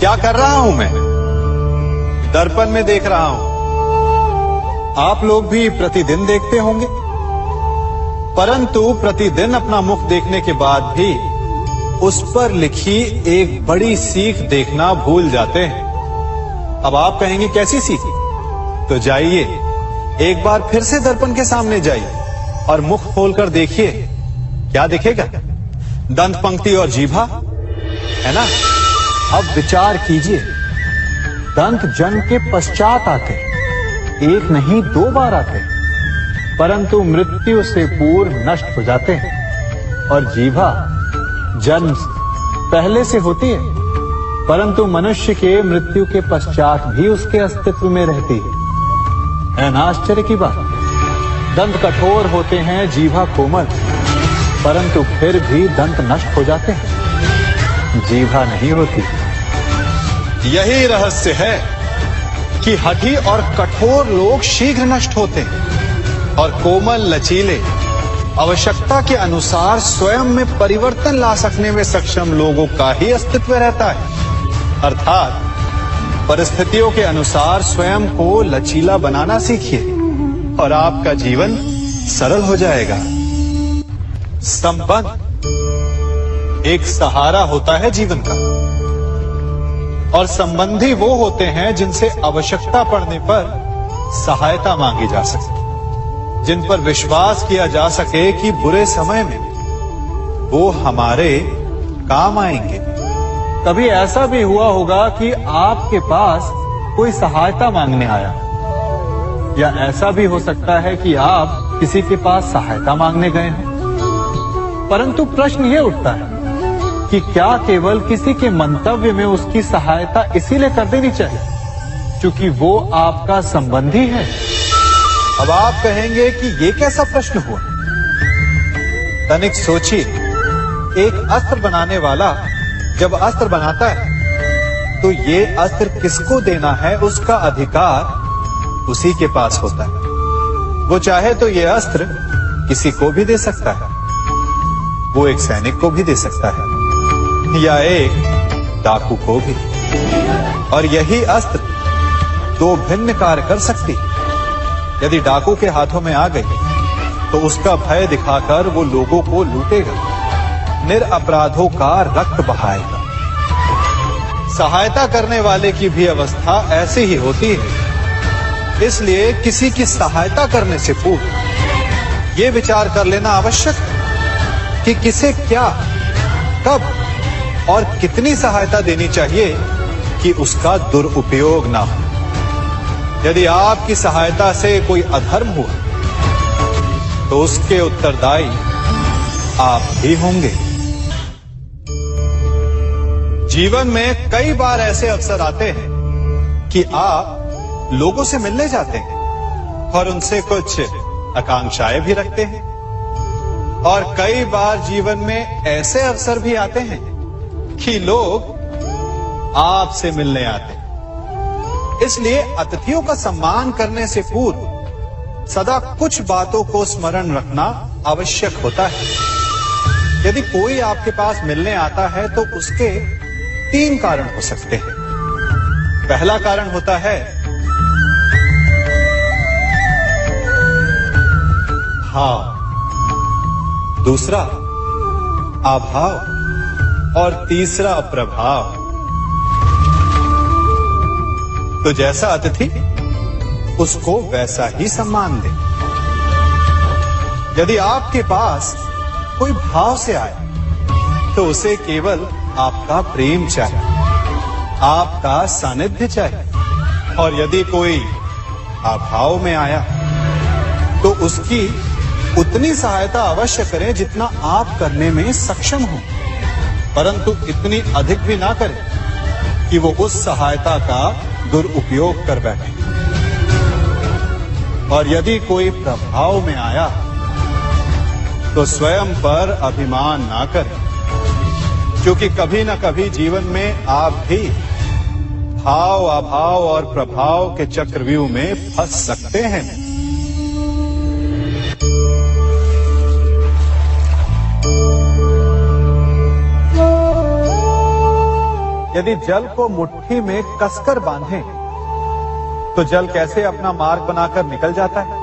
क्या कर रहा हूं मैं? दर्पण में देख रहा हूं। आप लोग भी प्रतिदिन देखते होंगे, परंतु प्रतिदिन अपना मुख देखने के बाद भी उस पर लिखी एक बड़ी सीख देखना भूल जाते हैं। अब आप कहेंगे कैसी सीख? तो जाइए, एक बार फिर से दर्पण के सामने जाइए और मुख खोलकर देखिए, क्या दिखेगा? दंत पंक्ति और जीभा, है ना? अब विचार कीजिए, दंत जन्म के पश्चात आते, एक नहीं 2 बार आते, परंतु मृत्यु से पूर्व नष्ट हो जाते हैं। और जीभा जन्म पहले से होती है, परंतु मनुष्य के मृत्यु के पश्चात भी उसके अस्तित्व में रहती है ना आश्चर्य की बात? दंत कठोर होते हैं, जीभा कोमल, परंतु फिर भी दंत नष्ट हो जाते हैं, जीभा नहीं होती। यही रहस्य है कि हठी और कठोर लोग शीघ्र नष्ट होते हैं और कोमल लचीले आवश्यकता के अनुसार स्वयं में परिवर्तन ला सकने में सक्षम लोगों का ही अस्तित्व रहता है। अर्थात परिस्थितियों के अनुसार स्वयं को लचीला बनाना सीखिए और आपका जीवन सरल हो जाएगा। संबंध एक सहारा होता है जीवन का, और संबंधी वो होते हैं जिनसे आवश्यकता पड़ने पर सहायता मांगी जा सके, जिन पर विश्वास किया जा सके कि बुरे समय में वो हमारे काम आएंगे। कभी ऐसा भी हुआ होगा कि आपके पास कोई सहायता मांगने आया, या ऐसा भी हो सकता है कि आप किसी के पास सहायता मांगने गए हैं, परंतु प्रश्न ये उठता है कि क्या केवल किसी के मंतव्य में उसकी सहायता इसीलिए कर देनी चाहिए क्योंकि वो आपका संबंधी है? अब आप कहेंगे कि ये कैसा प्रश्न हुआ? तनिक सोचिए, एक अस्त्र बनाने वाला जब अस्त्र बनाता है तो ये अस्त्र किसको देना है उसका अधिकार उसी के पास होता है। वो चाहे तो ये अस्त्र किसी को भी दे सकता है, वो एक सैनिक को भी दे सकता है या एक डाकू को भी, और यही अस्त्र 2 भिन्न कार्य कर सकती है। यदि डाकू के हाथों में आ गई तो उसका भय दिखाकर वो लोगों को लूटेगा, निरपराधों का रक्त बहाएगा। सहायता करने वाले की भी अवस्था ऐसी ही होती है। इसलिए किसी की सहायता करने से पूर्व ये विचार कर लेना आवश्यक है कि किसे क्या, कब और कितनी सहायता देनी चाहिए कि उसका दुरुपयोग ना हो। यदि आपकी सहायता से कोई अधर्म हुआ तो उसके उत्तरदायी आप ही होंगे। जीवन में कई बार ऐसे अवसर आते हैं कि आप लोगों से मिलने जाते हैं और उनसे कुछ आकांक्षाएं भी रखते हैं, और कई बार जीवन में ऐसे अवसर भी आते हैं कि लोग आपसे मिलने आते हैं। इसलिए अतिथियों का सम्मान करने से पूर्व सदा कुछ बातों को स्मरण रखना आवश्यक होता है। यदि कोई आपके पास मिलने आता है तो उसके 3 कारण हो सकते हैं। पहला कारण होता है भाव, दूसरा अभाव और तीसरा प्रभाव। तो जैसा अतिथि उसको वैसा ही सम्मान दे। यदि आपके पास कोई भाव से आए तो उसे केवल आपका प्रेम चाहिए, आपका सानिध्य चाहिए, और यदि कोई अभाव में आया तो उसकी उतनी सहायता अवश्य करें जितना आप करने में सक्षम हो, परंतु इतनी अधिक भी ना करें कि वो उस सहायता का दुरुपयोग कर बैठे। और यदि कोई प्रभाव में आया तो स्वयं पर अभिमान ना करें, क्योंकि कभी ना कभी जीवन में आप भी भाव, अभाव और प्रभाव के चक्रव्यूह में फंस सकते हैं। यदि जल को मुट्ठी में कसकर बांधें, तो जल कैसे अपना मार्ग बनाकर निकल जाता है?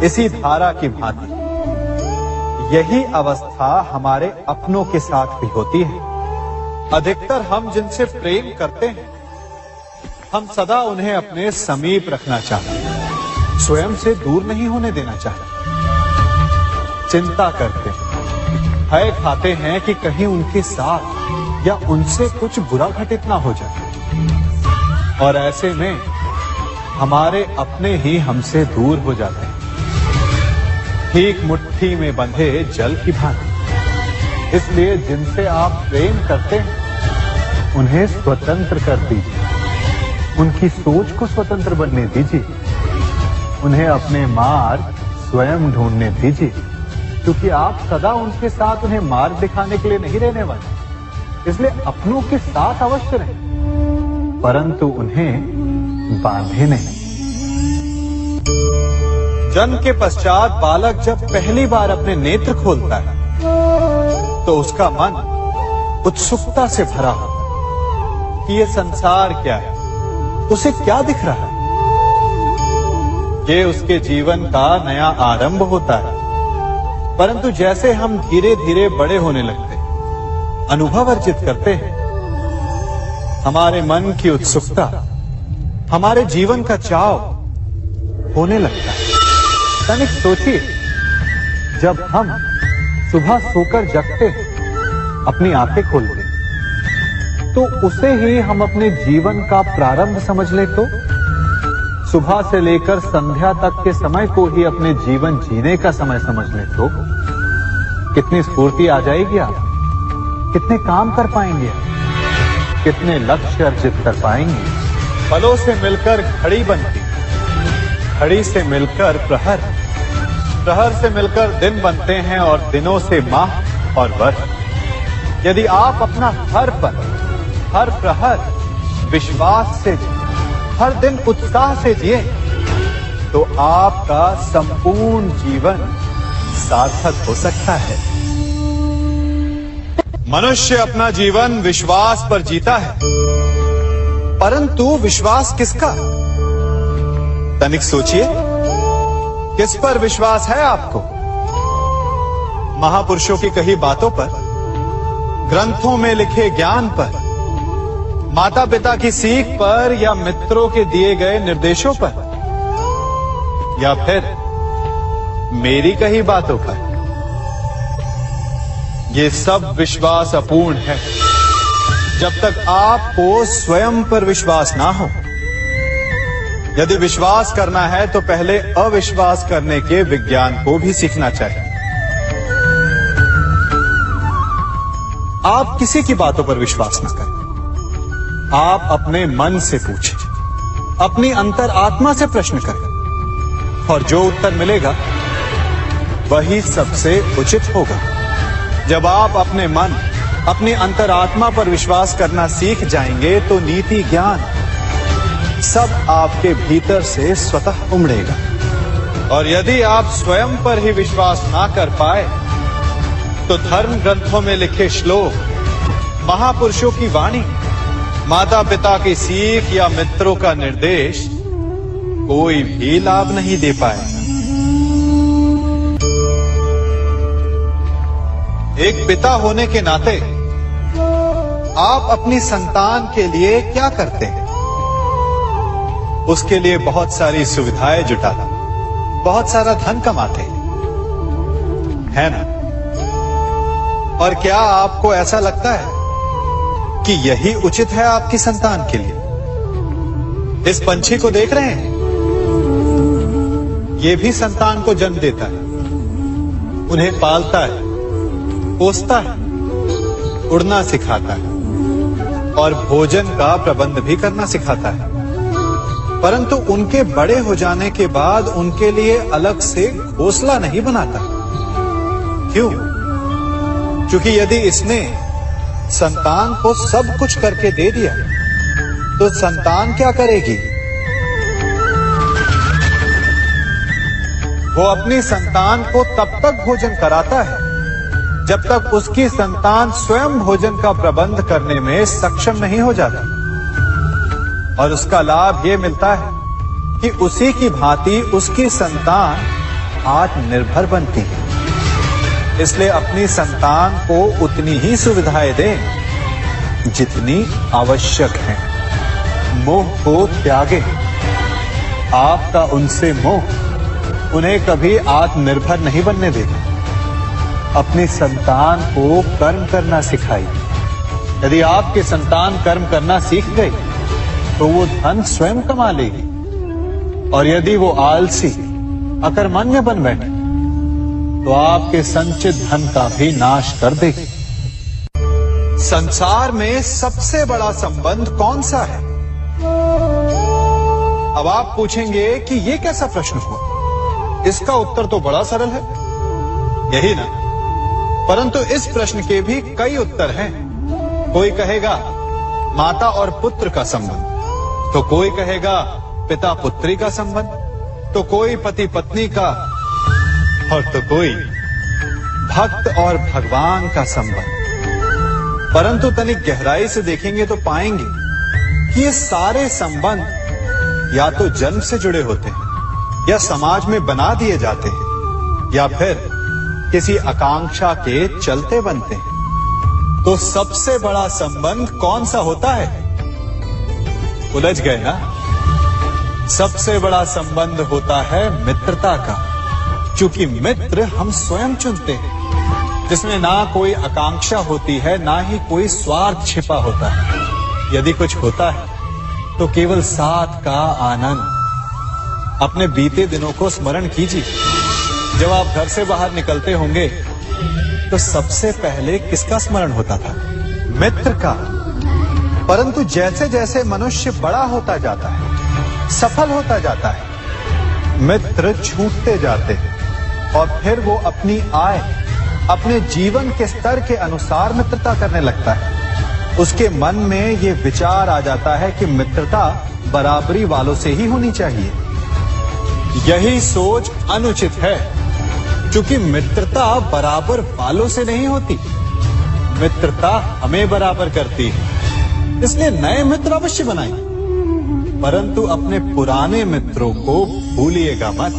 इसी धारा की भांति यही अवस्था हमारे अपनों के साथ भी होती है। अधिकतर हम जिनसे प्रेम करते हैं, हम सदा उन्हें अपने समीप रखना चाहते हैं, स्वयं से दूर नहीं होने देना चाहते। चिंता करते हैं, भय खाते हैं कि कहीं उनके साथ या उनसे कुछ बुरा घटित ना हो जाए, और ऐसे में हमारे अपने ही हमसे दूर हो जाते हैं, ठीक मुट्ठी में बंधे जल की भांति। इसलिए जिनसे आप प्रेम करते हैं, उन्हें स्वतंत्र कर दीजिए, उनकी सोच को स्वतंत्र बनने दीजिए, उन्हें अपने मार्ग स्वयं ढूंढने दीजिए, क्योंकि आप सदा उनके साथ उन्हें मार्ग दिखाने के लिए नहीं रहने वाले। इसलिए अपनों के साथ अवश्य रहें, परंतु उन्हें बांधे नहीं। जन्म के पश्चात बालक जब पहली बार अपने नेत्र खोलता है, तो उसका मन उत्सुकता से भरा होता है कि ये संसार क्या है, उसे क्या दिख रहा है। ये उसके जीवन का नया आरंभ होता है। परंतु जैसे हम धीरे धीरे बड़े होने लगते हैं, अनुभव अर्जित करते हैं, हमारे मन की उत्सुकता, हमारे जीवन का चाव होने लगता है। तनिक सोचिए, जब हम सुबह सोकर जगते हैं, अपनी आंखें खोलते हैं, तो उसे ही हम अपने जीवन का प्रारंभ समझ ले, तो सुबह से लेकर संध्या तक के समय को ही अपने जीवन जीने का समय समझ ले, तो कितनी स्फूर्ति आ जाएगी आप, कितने काम कर पाएंगे, कितने लक्ष्य अर्जित कर पाएंगे। फलों से मिलकर घड़ी बनती, घड़ी से मिलकर प्रहर, प्रहर से मिलकर दिन बनते हैं, और दिनों से माह और वर्ष। यदि आप अपना हर पल, हर प्रहर विश्वास से, हर दिन उत्साह से जिए, तो आपका संपूर्ण जीवन सार्थक हो सकता है। मनुष्य अपना जीवन विश्वास पर जीता है, परंतु विश्वास किसका? तनिक सोचिए, किस पर विश्वास है आपको? महापुरुषों की कही बातों पर, ग्रंथों में लिखे ज्ञान पर, माता पिता की सीख पर, या मित्रों के दिए गए निर्देशों पर, या फिर मेरी कही बातों पर? ये सब विश्वास अपूर्ण है जब तक आपको स्वयं पर विश्वास ना हो। यदि विश्वास करना है तो पहले अविश्वास करने के विज्ञान को भी सीखना चाहिए। आप किसी की बातों पर विश्वास न करें, आप अपने मन से पूछें, अपनी अंतर आत्मा से प्रश्न करें, और जो उत्तर मिलेगा वही सबसे उचित होगा। जब आप अपने मन, अपनी अंतरात्मा पर विश्वास करना सीख जाएंगे, तो नीति ज्ञान सब आपके भीतर से स्वतः उमड़ेगा। और यदि आप स्वयं पर ही विश्वास ना कर पाए, तो धर्म ग्रंथों में लिखे श्लोक, महापुरुषों की वाणी, माता पिता की सीख या मित्रों का निर्देश कोई भी लाभ नहीं दे पाएगा। एक पिता होने के नाते आप अपनी संतान के लिए क्या करते हैं? उसके लिए बहुत सारी सुविधाएं जुटाते, बहुत सारा धन कमाते है ना? और क्या आपको ऐसा लगता है कि यही उचित है आपकी संतान के लिए? इस पंछी को देख रहे हैं, ये भी संतान को जन्म देता है, उन्हें पालता है, पोसता है, उड़ना सिखाता है और भोजन का प्रबंध भी करना सिखाता है। परंतु उनके बड़े हो जाने के बाद उनके लिए अलग से घोंसला नहीं बनाता। क्यों? क्योंकि यदि इसने संतान को सब कुछ करके दे दिया, तो संतान क्या करेगी? वो अपनी संतान को तब तक भोजन कराता है जब तक उसकी संतान स्वयं भोजन का प्रबंध करने में सक्षम नहीं हो जाती। और उसका लाभ यह मिलता है कि उसी की भांति उसकी संतान आत्मनिर्भर बनती है। इसलिए अपनी संतान को उतनी ही सुविधाएं दें जितनी आवश्यक है। मोह को त्यागें। आपका उनसे मोह उन्हें कभी आत्मनिर्भर नहीं बनने देगा। अपनी संतान को कर्म करना सिखाइए। यदि आपकी संतान कर्म करना सीख गई तो वो धन स्वयं कमा लेगी। और यदि वो आलसी अकर्मण्य बन बैठे तो आपके संचित धन का भी नाश कर देगी। संसार में सबसे बड़ा संबंध कौन सा है? अब आप पूछेंगे कि यह कैसा प्रश्न हुआ? इसका उत्तर तो बड़ा सरल है, यही ना? परंतु इस प्रश्न के भी कई उत्तर हैं। कोई कहेगा माता और पुत्र का संबंध, तो कोई कहेगा पिता पुत्री का संबंध, तो कोई पति पत्नी का, और तो कोई भक्त और भगवान का संबंध। परंतु तनिक गहराई से देखेंगे तो पाएंगे कि ये सारे संबंध या तो जन्म से जुड़े होते हैं, या समाज में बना दिए जाते हैं, या फिर किसी आकांक्षा के चलते बनते हैं। तो सबसे बड़ा संबंध कौन सा होता है? उलझ गए ना? सबसे बड़ा संबंध होता है मित्रता का, क्योंकि मित्र हम स्वयं चुनते हैं, जिसमें ना कोई आकांक्षा होती है, ना ही कोई स्वार्थ छिपा होता है। यदि कुछ होता है तो केवल साथ का आनंद। अपने बीते दिनों को स्मरण कीजिए। जब आप घर से बाहर निकलते होंगे तो सबसे पहले किसका स्मरण होता था? मित्र का। परंतु जैसे जैसे मनुष्य बड़ा होता जाता है, सफल होता जाता है, मित्र छूटते जाते हैं और फिर वो अपनी आय, अपने जीवन के स्तर के अनुसार मित्रता करने लगता है। उसके मन में ये विचार आ जाता है कि मित्रता बराबरी वालों से ही होनी चाहिए। यही सोच अनुचित है, क्योंकि मित्रता बराबर वालों से नहीं होती, मित्रता हमें बराबर करती है। इसलिए नए मित्र अवश्य बनाइए, परंतु अपने पुराने मित्रों को भूलिएगा मत।